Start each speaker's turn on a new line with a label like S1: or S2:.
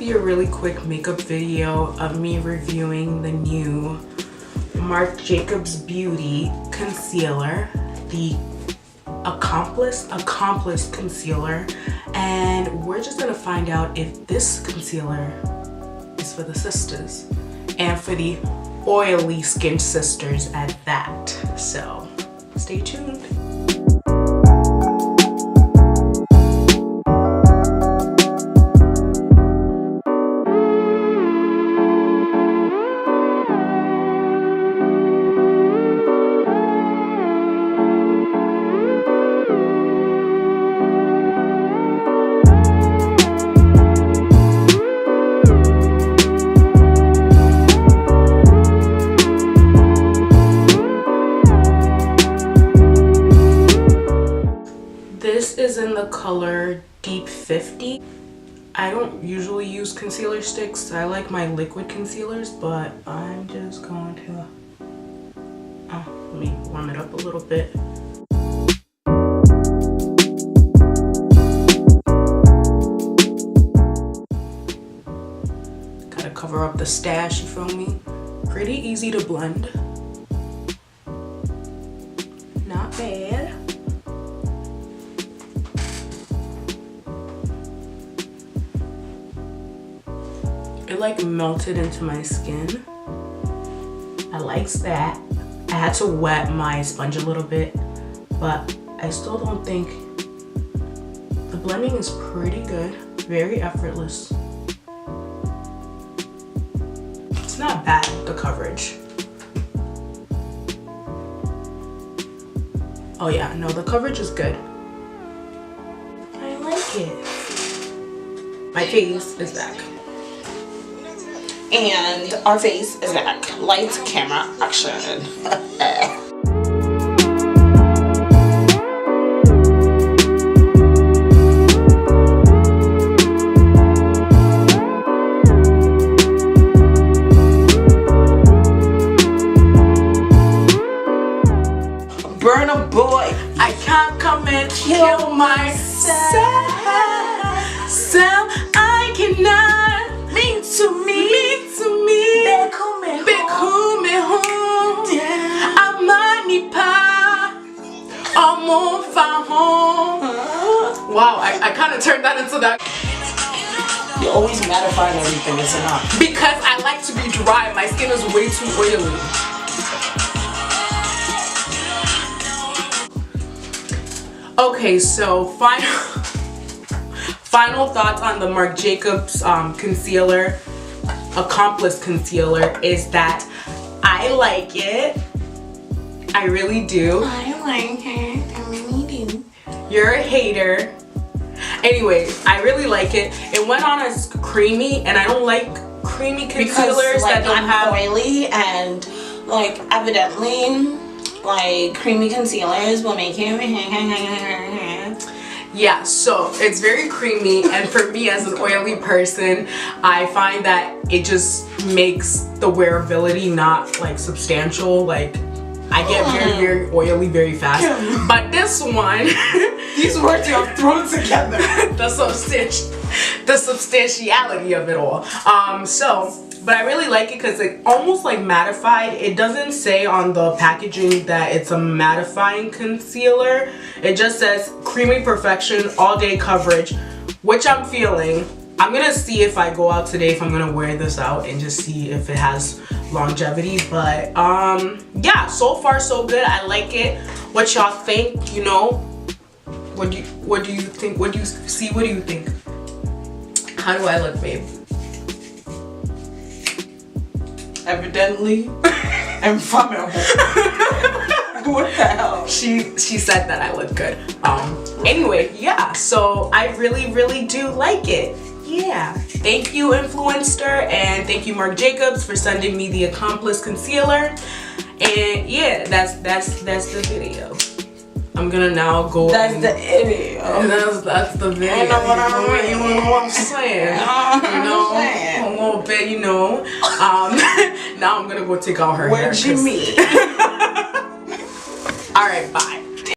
S1: be a really quick makeup video of me reviewing the new Marc Jacobs Beauty Concealer, the Accomplice Concealer, and we're just gonna find out if this concealer is for the sisters and for the oily skinned sisters at that. So stay tuned. This is in the color Deep 50. I don't usually use concealer sticks. I like my liquid concealers, but I'm just going to let me warm it up a little bit. Gotta cover up the stash, you feel me? Pretty easy to blend. Not bad. It like melted into my skin. I likes that. I had to wet my sponge a little bit, but I still don't think the blending is pretty good. Very effortless. It's not bad, the coverage. Oh yeah, no, the coverage is good. I like it. My face is back.
S2: And our face is back. Lights, camera, action. Burn a boy.
S1: I can't come and kill myself. So I cannot
S2: Mean to me.
S1: Wow, I kind of turned that into that.
S2: You always mattifying everything, is it not?
S1: Because I like to be dry. My skin is way too oily. Okay, so final thoughts on the Marc Jacobs concealer, Accomplice concealer, is that I like it. I really do.
S2: I like it. I really do.
S1: You're a hater. Anyway, I really like it. It went on as creamy, and I don't like creamy concealers that don't have
S2: oily, and like evidently like creamy concealers will make you
S1: yeah, so it's very creamy, and for me as an oily person, I find that it just makes the wearability not like substantial. Like I get very oily very fast. But this one,
S2: these words you have thrown together.
S1: the substantiality of it all. But I really like it because it almost like mattified. It doesn't say on the packaging that it's a mattifying concealer. It just says creamy perfection, all day coverage, which I'm feeling. I'm gonna see if I go out today if I'm gonna wear this out and just see if it has longevity. But yeah, so far so good. I like it. What y'all think? You know, what do you think? What do you see? What do you think? How do I look, babe?
S2: Evidently inflammable. What the hell?
S1: She said that I look good. Anyway, yeah, so I really do like it. Yeah, thank you Influenster, and thank you Marc Jacobs for sending me the Accomplice concealer. And yeah, that's the video. I'm gonna now go.
S2: That's the video.
S1: That's the video. You know what I'm saying? You know, a little bit. You know. Now I'm gonna go take out her hair.
S2: Where'd you meet?
S1: All right, bye.